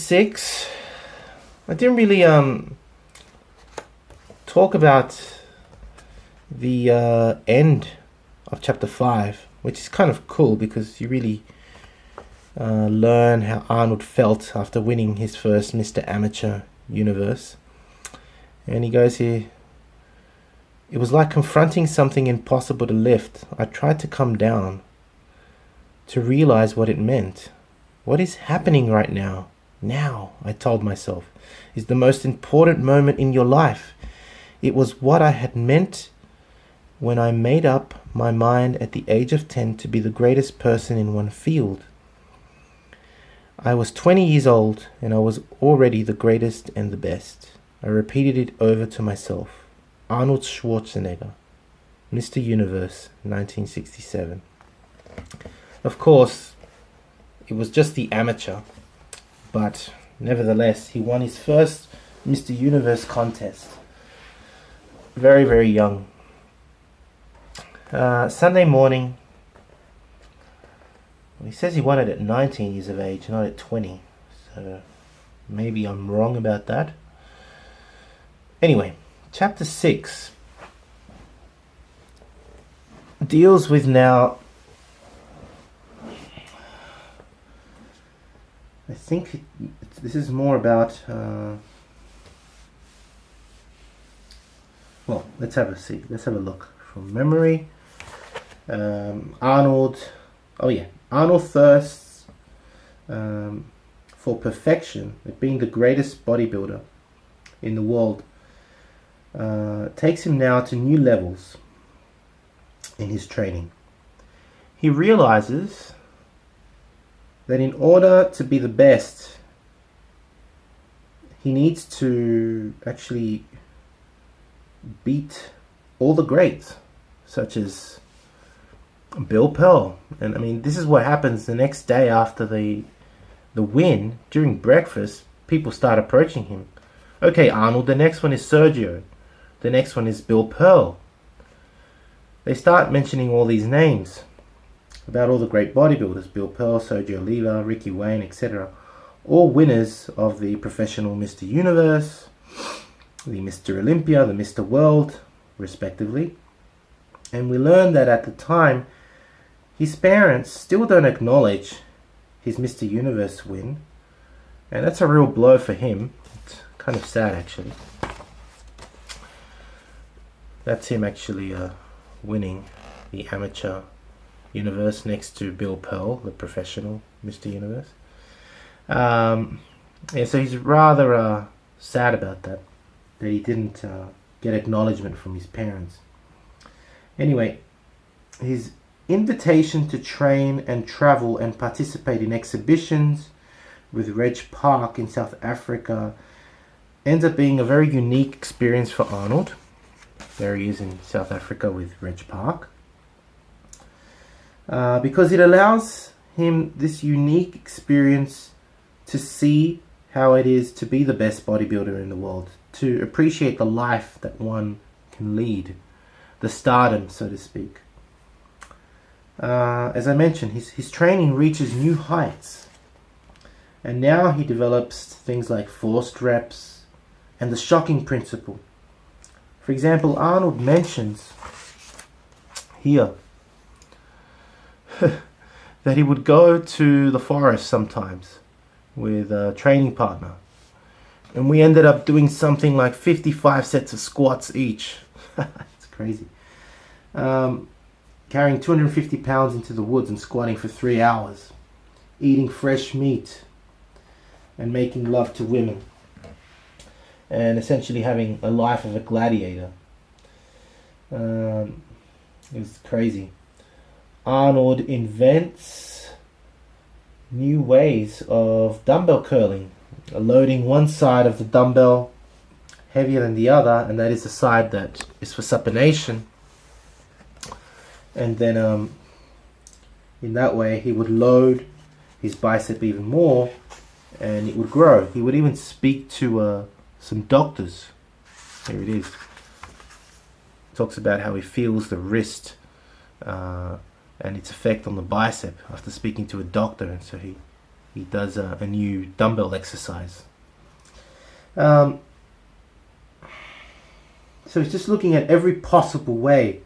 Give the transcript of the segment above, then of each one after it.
6, I didn't really talk about the end of chapter 5, which is kind of cool because you really learn how Arnold felt after winning his first Mr. Amateur Universe. And he goes here, "It was like confronting something impossible to lift. I tried to come down, to realize what it meant. What is happening right now? Now, I told myself, is the most important moment in your life. It was what I had meant when I made up my mind at the age of 10 to be the greatest person in one field. I was 20 years old and I was already the greatest and the best. I repeated it over to myself. Arnold Schwarzenegger, Mr. Universe, 1967. Of course, it was just the amateur, but nevertheless, he won his first Mr. Universe contest. Very, very young. Sunday morning. Well, he says he won it at 19 years of age, not at 20. So maybe I'm wrong about that. Anyway, chapter 6 deals with now, I think this is more about, well, let's have a look from memory. Arnold thirsts for perfection, at being the greatest bodybuilder in the world. Takes him now to new levels in his training. He realizes that in order to be the best, he needs to actually beat all the greats, such as Bill Pearl. And I mean, this is what happens the next day after the win. During breakfast, people start approaching him. Okay, Arnold, the next one is Sergio. The next one is Bill Pearl. They start mentioning all these names about all the great bodybuilders. Bill Pearl, Sergio Oliva, Ricky Wayne, etc. All winners of the professional Mr. Universe, the Mr. Olympia, the Mr. World, respectively. And we learn that at the time, his parents still don't acknowledge his Mr. Universe win. And that's a real blow for him. It's kind of sad, actually. That's him actually winning the amateur universe next to Bill Pearl, the professional Mr. Universe. Yeah, so he's rather sad about that he didn't get acknowledgement from his parents. Anyway, his invitation to train and travel and participate in exhibitions with Reg Park in South Africa ends up being a very unique experience for Arnold. There he is in South Africa with Reg Park. Because it allows him this unique experience to see how it is to be the best bodybuilder in the world, to appreciate the life that one can lead, the stardom, so to speak. As I mentioned, his training reaches new heights, and now he develops things like forced reps and the shocking principle. For example, Arnold mentions here that he would go to the forest sometimes with a training partner, and we ended up doing something like 55 sets of squats each. It's crazy. Carrying 250 pounds into the woods and squatting for 3 hours, eating fresh meat and making love to women, and essentially having a life of a gladiator. It was crazy. Arnold invents new ways of dumbbell curling, loading one side of the dumbbell heavier than the other, and that is the side that is for supination. And then in that way he would load his bicep even more and it would grow. He would even speak to some doctors. Here it is. Talks about how he feels the wrist and its effect on the bicep after speaking to a doctor, and so he he does a new dumbbell exercise. So he's just looking at every possible way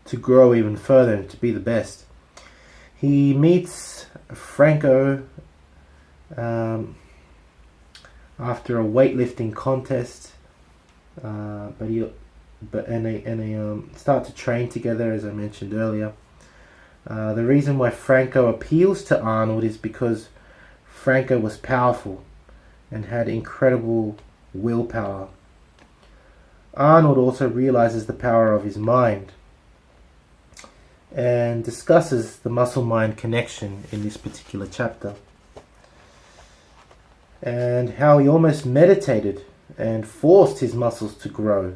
to grow even further and to be the best. He meets Franco after a weightlifting contest, they start to train together, as I mentioned earlier. The reason why Franco appeals to Arnold is because Franco was powerful and had incredible willpower. Arnold also realizes the power of his mind and discusses the muscle-mind connection in this particular chapter, and how he almost meditated and forced his muscles to grow.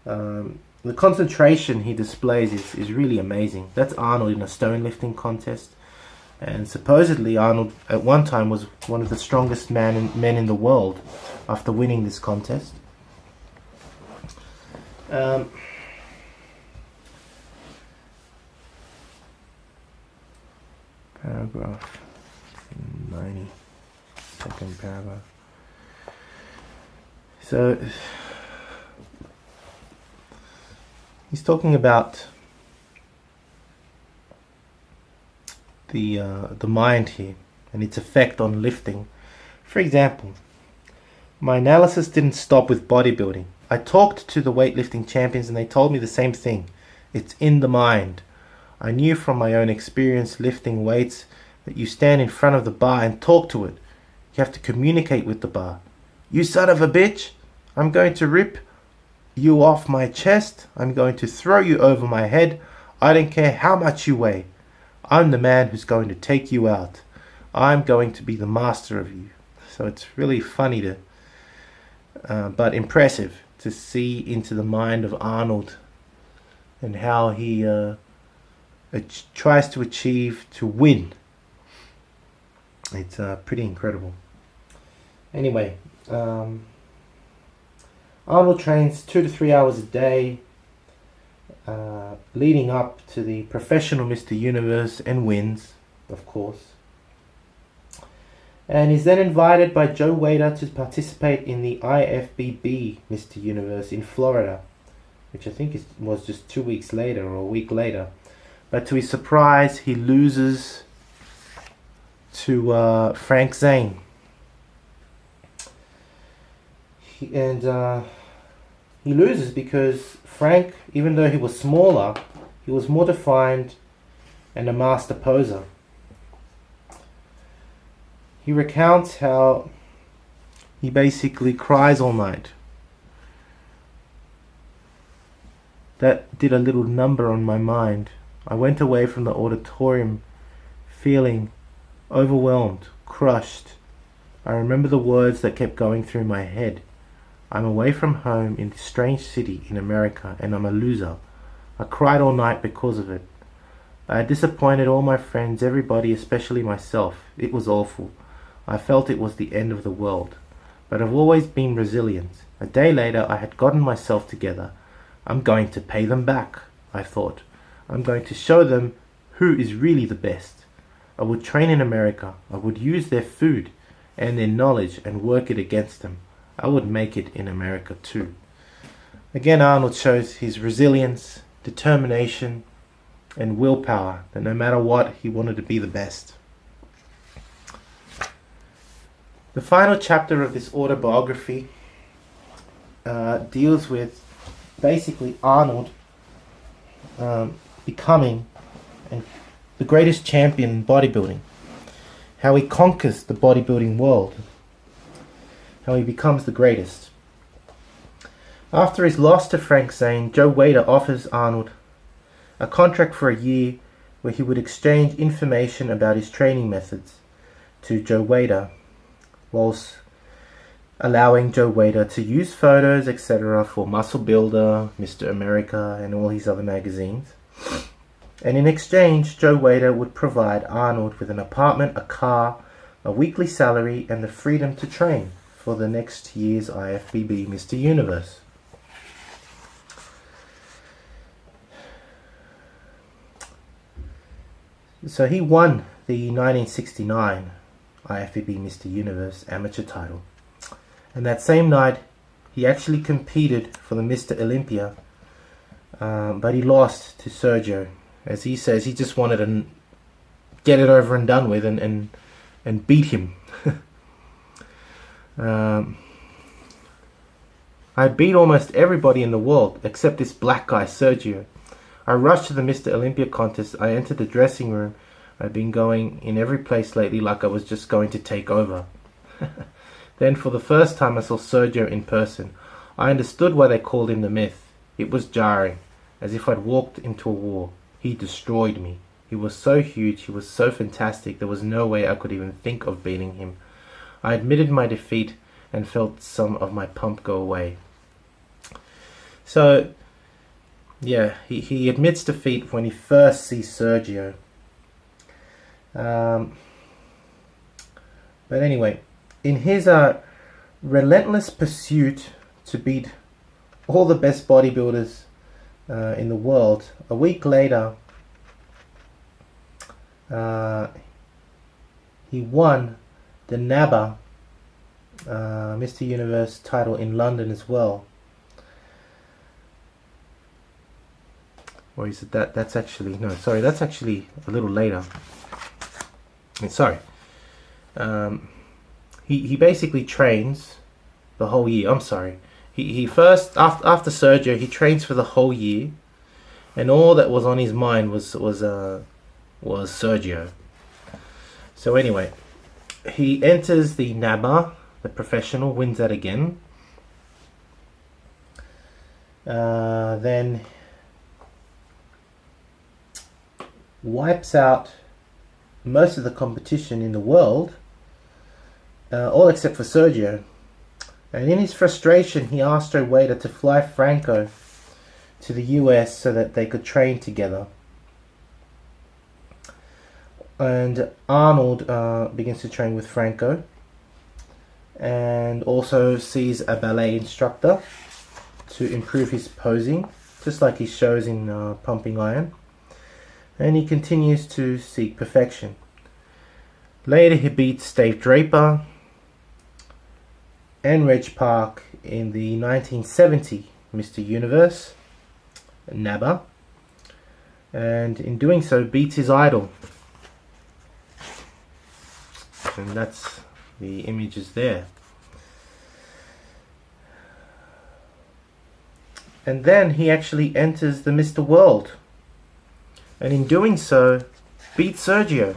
The concentration he displays is really amazing. That's Arnold in a stone lifting contest, and supposedly Arnold at one time was one of the strongest men in the world after winning this contest. Paragraph 90, second paragraph. So he's talking about the mind here and its effect on lifting. For example, my analysis didn't stop with bodybuilding. I talked to the weightlifting champions and they told me the same thing. It's in the mind. I knew from my own experience lifting weights that you stand in front of the bar and talk to it. You have to communicate with the bar. You son of a bitch, I'm going to rip you off my chest. I'm going to throw you over my head. I don't care how much you weigh. I'm the man who's going to take you out. I'm going to be the master of you. So it's really funny but impressive to see into the mind of Arnold and how he tries to achieve to win. It's pretty incredible. Anyway, Arnold trains 2 to 3 hours a day, leading up to the professional Mr. Universe, and wins, of course. And is then invited by Joe Weider to participate in the IFBB Mr. Universe in Florida, which I think was just 2 weeks later or a week later. But to his surprise, he loses to Frank Zane. He loses because Frank, even though he was smaller, he was more defined and a master poser. He recounts how he basically cries all night. That did a little number on my mind. I went away from the auditorium feeling overwhelmed, crushed. I remember the words that kept going through my head. I'm away from home in this strange city in America, and I'm a loser. I cried all night because of it. I had disappointed all my friends, everybody, especially myself. It was awful. I felt it was the end of the world. But I've always been resilient. A day later, I had gotten myself together. I'm going to pay them back, I thought. I'm going to show them who is really the best. I would train in America. I would use their food and their knowledge and work it against them. I would make it in America too. Again, Arnold shows his resilience, determination, and willpower, that no matter what, he wanted to be the best. The final chapter of this autobiography deals with basically Arnold becoming the greatest champion in bodybuilding, how he conquers the bodybuilding world, how he becomes the greatest. After his loss to Frank Zane, Joe Weider offers Arnold a contract for a year where he would exchange information about his training methods to Joe Weider, whilst allowing Joe Weider to use photos, etc. for Muscle Builder, Mr. America, and all his other magazines. And in exchange, Joe Weider would provide Arnold with an apartment, a car, a weekly salary, and the freedom to train for the next year's IFBB Mr. Universe. So he won the 1969 IFBB Mr. Universe amateur title. And that same night, he actually competed for the Mr. Olympia, but he lost to Sergio. As he says, he just wanted to get it over and done with and beat him. I beat almost everybody in the world except this black guy, Sergio. I rushed to the Mr. Olympia contest. I entered the dressing room. I've been going in every place lately like I was just going to take over. Then for the first time I saw Sergio in person. I understood why they called him the Myth. It was jarring, as if I'd walked into a war. He destroyed me. He was so huge, he was so fantastic, there was no way I could even think of beating him. I admitted my defeat and felt some of my pump go away. So, yeah, he admits defeat when he first sees Sergio. But anyway, in his relentless pursuit to beat all the best bodybuilders in the world, a week later, he won the NABBA Mr. Universe title in London as well. Or is it that's actually, no, sorry, that's actually a little later. Sorry. He basically trains the whole year. I'm sorry. He first, after Sergio, he trains for the whole year, and all that was on his mind was Sergio. So anyway, he enters the NABBA, the professional, wins that again. Then wipes out most of the competition in the world, all except for Sergio. And in his frustration, he asked Weider to fly Franco to the US so that they could train together. And Arnold begins to train with Franco, and also sees a ballet instructor to improve his posing, just like he shows in Pumping Iron. And he continues to seek perfection. Later he beats Dave Draper and Reg Park in the 1970 Mr. Universe, NABBA, and in doing so beats his idol. And that's the images there. And then he actually enters the Mr. World, and in doing so beats Sergio.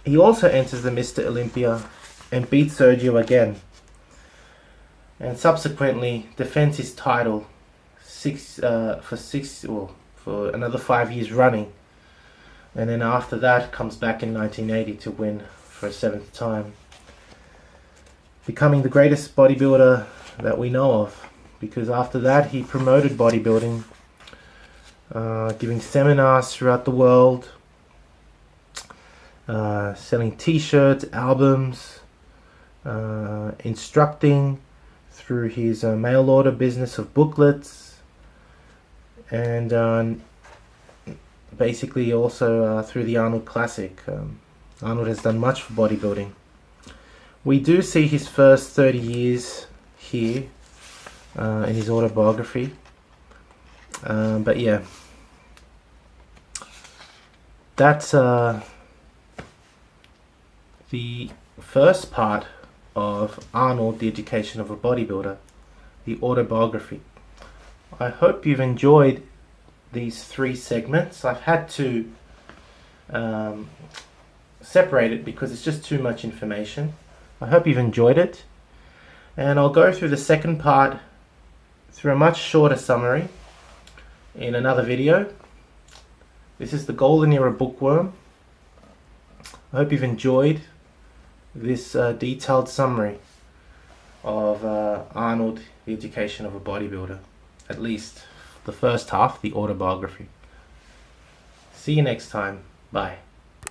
He also enters the Mr. Olympia and beats Sergio again, and subsequently defends his title for another 5 years running, and then after that comes back in 1980 to win for a 7th time, becoming the greatest bodybuilder that we know of, because after that he promoted bodybuilding, giving seminars throughout the world, selling t-shirts, albums, instructing through his mail order business of booklets, and basically also through the Arnold Classic. Arnold has done much for bodybuilding. We do see his first 30 years here in his autobiography, but yeah, that's the first part of Arnold, the Education of a Bodybuilder, the autobiography. I hope you've enjoyed these 3 segments. I've had to separate it because it's just too much information. I hope you've enjoyed it, and I'll go through the second part through a much shorter summary in another video. This is the Golden Era Bookworm. I hope you've enjoyed this detailed summary of Arnold, the Education of a Bodybuilder, at least the first half, the autobiography. See you next time. Bye.